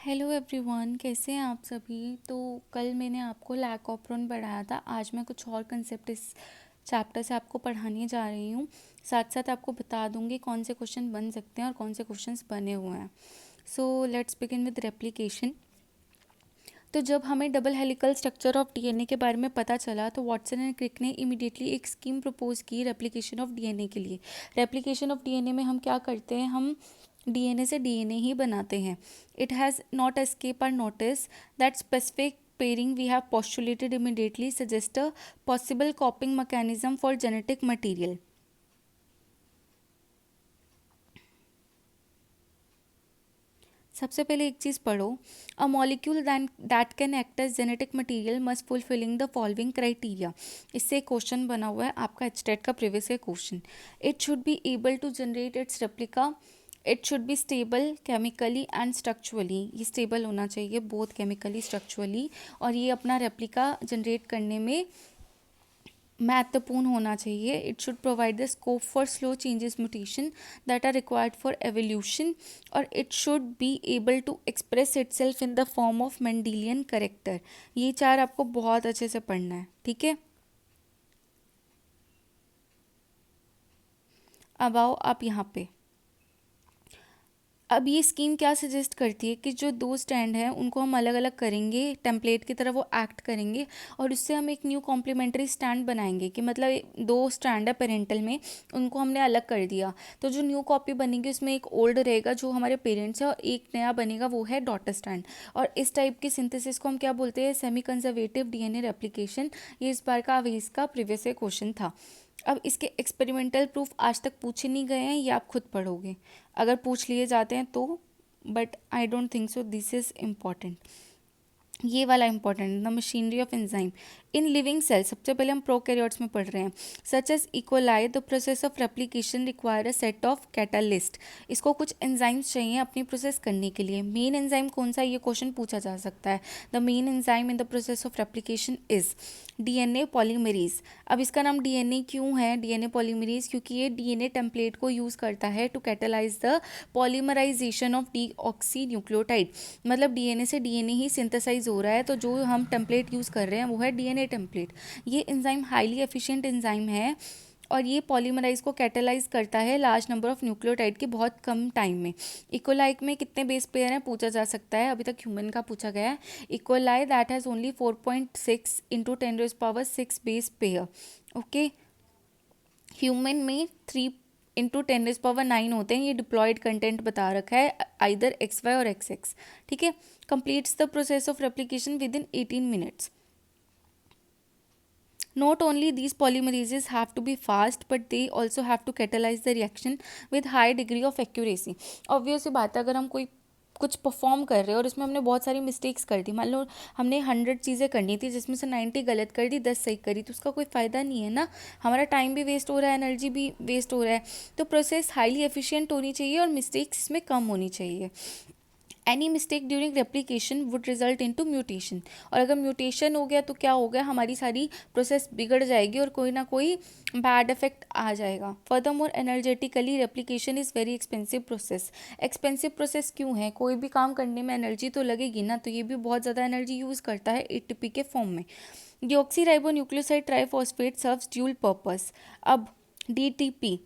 Hello everyone, कैसे हैं आप सभी। तो कल मैंने आपको लैकोप्रोन पढ़ाया था। आज मैं कुछ और कंसेप्ट इस चैप्टर से आपको पढ़ाने जा रही हूँ। साथ साथ आपको बता दूँगी कौन से क्वेश्चन बन सकते हैं और कौन से क्वेश्चंस बने हुए हैं। So let's begin with replication. तो जब हमें double helical structure of DNA के बारे में पता चला तो वाटसन एंड क्रिक ने इमीडिएटली एक स्कीम प्रपोज की रेप्लिकेशन ऑफ डीएनए के लिए। रेप्लिकेशन ऑफ डीएनए में हम क्या करते हैं, हम डीएनए से डीएनए ही बनाते हैं। It has not escape our notice that specific pairing we have postulated immediately suggest a possible copying mechanism for genetic material. सबसे पहले एक चीज़ पढ़ो। A molecule that can act as genetic material must fulfilling the following criteria. इससे एक question बना हुआ है आपका एचटेट का previous question. It should be able to generate its replica. It should be stable chemically and structurally. ये stable होना चाहिए बोथ केमिकली स्ट्रक्चरली, और ये अपना रेप्लिका जनरेट करने में महत्वपूर्ण होना चाहिए। It should provide the scope for slow changes mutation that are required for evolution, और it should be able to express itself in the form of Mendelian character. ये चार आपको बहुत अच्छे से पढ़ना है, ठीक है। अब आओ आप यहाँ पे। अब ये स्कीम क्या सजेस्ट करती है कि जो दो स्टैंड हैं उनको हम अलग अलग करेंगे, टेम्पलेट की तरह वो एक्ट करेंगे, और उससे हम एक न्यू कॉम्प्लीमेंट्री स्टैंड बनाएंगे कि मतलब दो स्टैंड है पेरेंटल में, उनको हमने अलग कर दिया। तो जो न्यू कॉपी बनेगी उसमें एक ओल्ड रहेगा जो हमारे पेरेंट्स है, और एक नया बनेगा वो है डॉटर स्टैंड। और इस टाइप की सिंथेसिस को हम क्या बोलते हैं, सेमी कंजर्वेटिव डीएनए रेप्लिकेशन। ये इस बार का अवेज का प्रीवियस क्वेश्चन था। अब इसके एक्सपेरिमेंटल प्रूफ आज तक पूछे नहीं गए हैं, ये आप खुद पढ़ोगे अगर पूछ लिए जाते हैं तो, but I don't think so this is important. ये वाला important, the machinery of enzyme in living cell. सबसे पहले हम प्रोकैरियोट्स में पढ़ रहे हैं। Such as E coli the process of replication require a set of catalyst. इसको कुछ एंजाइम्स चाहिए अपनी प्रोसेस करने के लिए। मेन एंजाइम कौन सा, ये क्वेश्चन पूछा जा सकता है। The main enzyme in the process of replication is DNA polymerase. अब इसका नाम डीएनए क्यों है, डीएनए पॉलीमरेज, क्योंकि ये डीएनए टेम्पलेट को यूज़ करता है to catalyze the polymerization of deoxy nucleotide. मतलब डीएनए से डीएनए ही सिंथेसाइज हो रहा है, तो जो हम टेम्पलेट यूज़ कर रहे हैं वो है डीएनए टेम्पलेट। ये एंजाइम हाईली एफिशिएंट एंजाइम है, और ये पॉलीमराइज को कैटालाइज करता है लार्ज नंबर ऑफ न्यूक्लियोटाइड के बहुत कम टाइम में। इकोलाई में कितने बेस पेयर हैं पूछा जा सकता है, अभी तक ह्यूमन का पूछा गया है। E coli that has only 4.6 into 10⁻⁶ base pair. Okay, human में 3 × 10⁻⁹ होते हैं। ये डिप्लॉयड कंटेंट बता रखा है, आइदर XY और XX, ठीक है। Completes the process of replication with in 18 minutes. Not only these polymerases have to be fast, but they also have to catalyze the reaction with high degree of accuracy. Obvious सी बात है, अगर हम कोई कुछ perform कर रहे हैं और इसमें हमने बहुत सारी मिस्टेक्स कर दी, मान लो हमने 100 चीज़ें करनी थी जिसमें से 90 गलत कर दी, 10 सही करी, तो उसका कोई फ़ायदा नहीं है ना। हमारा टाइम भी वेस्ट हो रहा है, एनर्जी भी वेस्ट हो रहा है। तो प्रोसेस हाईली एफिशिएंट होनी चाहिए और मिस्टेक्स इसमें कम होनी चाहिए। Any mistake during replication would result into mutation. और अगर म्यूटेशन हो गया तो क्या हो गया, हमारी सारी प्रोसेस बिगड़ जाएगी और कोई ना कोई बैड इफेक्ट आ जाएगा। Furthermore energetically replication is very expensive process. Expensive process क्यों है, कोई भी काम करने में एनर्जी तो लगेगी ना, तो ये भी बहुत ज़्यादा एनर्जी यूज़ करता है एटीपी के फॉर्म में। डीऑक्सीराइबोन्यूक्लियोसाइड ट्राइफॉस्फेट सर्व्स ड्यूल पर्पस। अब डीटीपी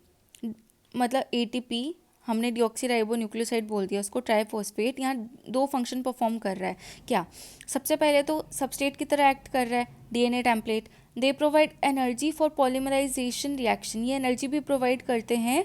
मतलब एटीपी, हमने डीऑक्सीराइबोन्यूक्लियोसाइड बोल दिया उसको, ट्राइफॉस्फेट, यहाँ दो फंक्शन परफॉर्म कर रहा है। क्या, सबसे पहले तो सबस्ट्रेट की तरह एक्ट कर रहा है DNA template. They provide energy for polymerization reaction. ये एनर्जी भी प्रोवाइड करते हैं